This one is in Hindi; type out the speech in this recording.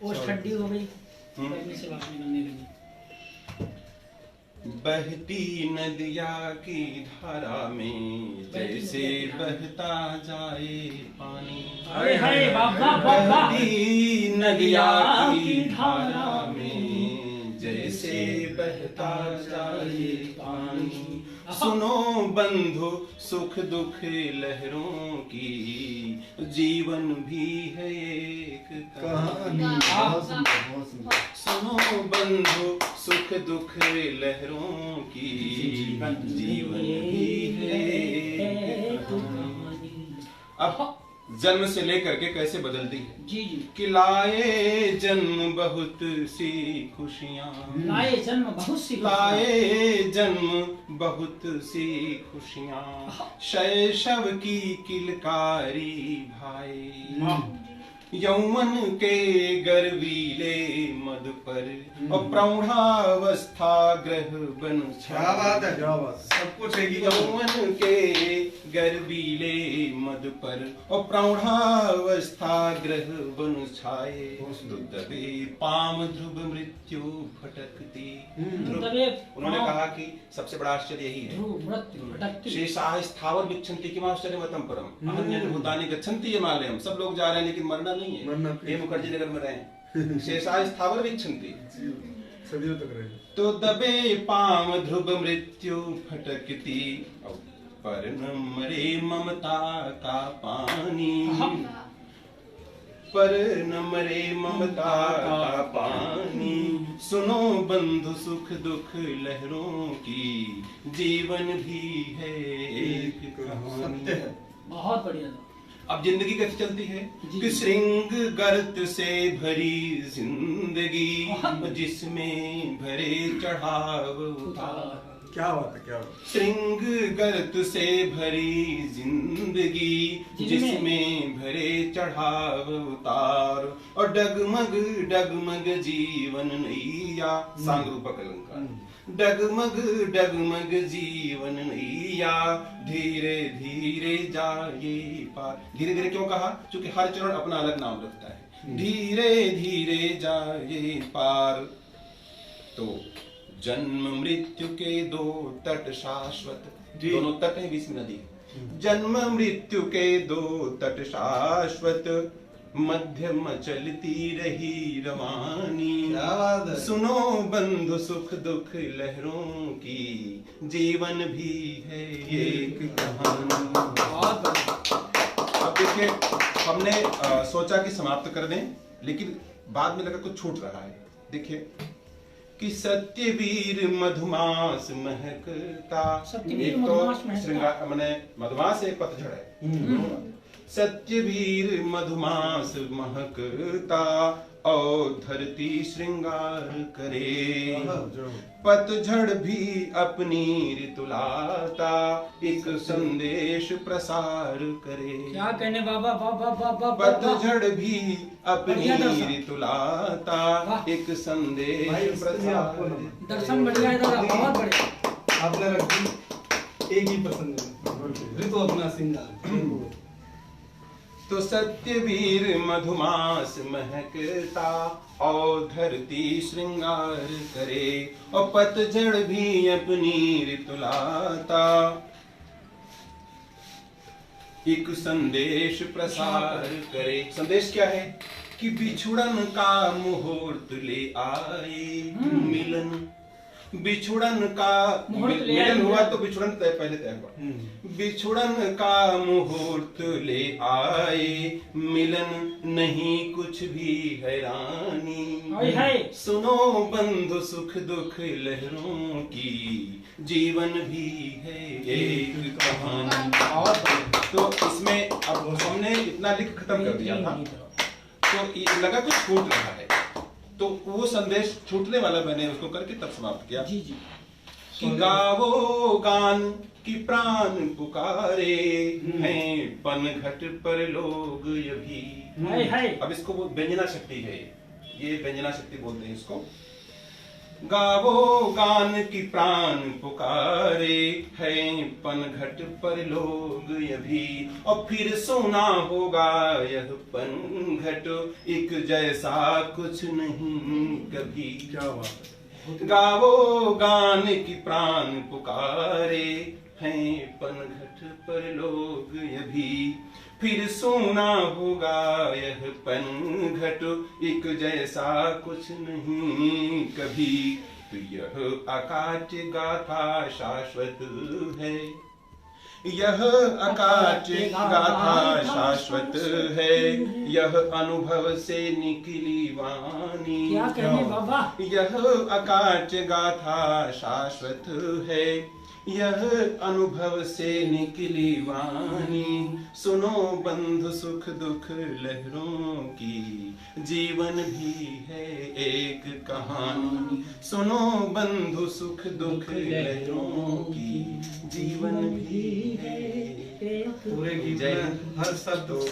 और ठंडी हो गई, गर्मी से बाहर निकलने लगी। बहती नदिया की धारा में जैसे बहता जाए पानी। अरे हाय बाबा बाबा, बहती नदिया की धारा में जैसे बहता जाए पानी। सुनो बंधु सुख दुख लहरों की, जीवन भी है एक कहानी। सुनो बंधु सुख दुख लहरों की, जीवन भी है एक कहानी। अब जन्म से लेकर के कैसे बदलती है जी जी। कि लाए जन्म बहुत सी खुशियाँ, लाए जन्म बहुत सी, लाए जन्म बहुत सी खुशियाँ। शैशव की किलकारी भाई, यौवन के गर्वीले मद पर और प्रौढ़ावस्था ग्रह बन। क्या बात है, क्या बात है, सब कुछ है। यौवन के गर्वीले मद पर और प्रौढ़ावस्था ग्रह बन छाए। दबे पाम ध्रुव मृत्यु भटकती। उन्होंने कहा कि सबसे बड़ा आश्चर्य यही है, शेषाः स्थावर विच्छन्ति किमाश्चर्यमतं परम अहन्यन् भूतानि गच्छन्ति हिमालयम्। सब लोग जा रहे हैं लेकिन मरना नहीं है। ये मुखर्जी नगर में रहे, शेषाः स्थावर विच्छन्ति, सदियों तक रहे। तो दबे पाम ध्रुव मृत्यु भटकती, पर न मरे ममता का पानी। पर न मरे ममता का पानी। सुनो बंधु सुख दुख लहरों की, जीवन भी है एक कहानी। बहुत बढ़िया। अब जिंदगी कैसे चलती है कि श्रृंग गर्त से भरी जिंदगी, जिसमें भरे चढ़ाव उतार। क्या बात है, क्या बात है। श्रृंग गर्त से भरी जिंदगी, जिसमें भरे चढ़ाव उतार। और डगमग डगमग जीवन नैया, सांग रूपक अलंकार। डगमग डगमग जीवन नैया, धीरे धीरे जाए पार। धीरे धीरे क्यों कहा? क्योंकि हर चरण अपना अलग नाम रखता है। धीरे धीरे जाए पार। तो जन्म मृत्यु के दो तट शाश्वत, दोनों तट है, बीच में नदी। जन्म मृत्यु के दो तट शाश्वत, मध्यम चलती रही रवानी। सुनो बंधु सुख दुख लहरों की, जीवन भी है एक कहानी। अब देखिए, हमने सोचा कि समाप्त कर दें, लेकिन बाद में लगा कुछ छूट रहा है। देखिए कि सत्यवीर मधुमास महकता। एक तो श्रृंगार माने मधुमास एक पतझड़ है। सत्यवीर मधुमास महकता, और धरती श्रृंगार करे। पतझड़ भी अपनी ऋतु लाता, एक संदेश प्रसार करे। क्या कहने बाबा बाबा बाबा। पतझड़ भी अपनी ऋतु लाता, एक संदेश प्रसार। दर्शन बढ़िया है दादा, बहुत बढ़िया। आपने रखी एक ही पसंद है, ऋतु अपना श्रृंगार। तो सत्यवीर मधुमास महकता, और धरती श्रृंगार करे। और पतझड़ भी अपनी ऋतु लाता, एक संदेश प्रसार करे। संदेश क्या है? कि बिछुड़न का मुहूर्त ले आए मिलन। बिछुड़न का मिलन हुआ तो बिछुड़न पहले तय हुआ। बिछुड़न का मुहूर्त ले आए मिलन, नहीं कुछ भी हैरानी। सुनो बंधु सुख दुख लहरों की, जीवन भी है एक कहानी। तो इसमें अब हमने इतना लिख खत्म कर दिया था, तो लगा कुछ छूट रहा है, तो वो संदेश छूटने वाला मैंने उसको करके तब समाप्त किया। जी जी। कि गावो गान की प्राण पुकारे हैं, पनघट पर लोग अभी। अब इसको वो व्यंजना शक्ति है, ये व्यंजना शक्ति बोलते हैं इसको। गावो गान की प्राण पुकारे, है पनघट पर लोग अभी, और फिर सोना होगा यह पनघट, एक जैसा कुछ नहीं कभी। क्या बात है। गावो गान की प्राण पुकारे, हैं पनघट पर लोग अभी, फिर सोना होगा यह पनघट, एक जैसा कुछ नहीं कभी। तो यह अकाट्य गाथा शाश्वत है, यह अकाट्य गाथा शाश्वत है, यह अनुभव से निकली वाणी। क्या कहने बाबा? यह अकाट्य गाथा शाश्वत है, यह अनुभव से निकली वाणी। सुनो बंधु सुख दुख लहरों की, जीवन भी है एक कहानी। सुनो बंधु सुख दुख लहरों की, जीवन भी है। पूरे गीत जय में हर शब्द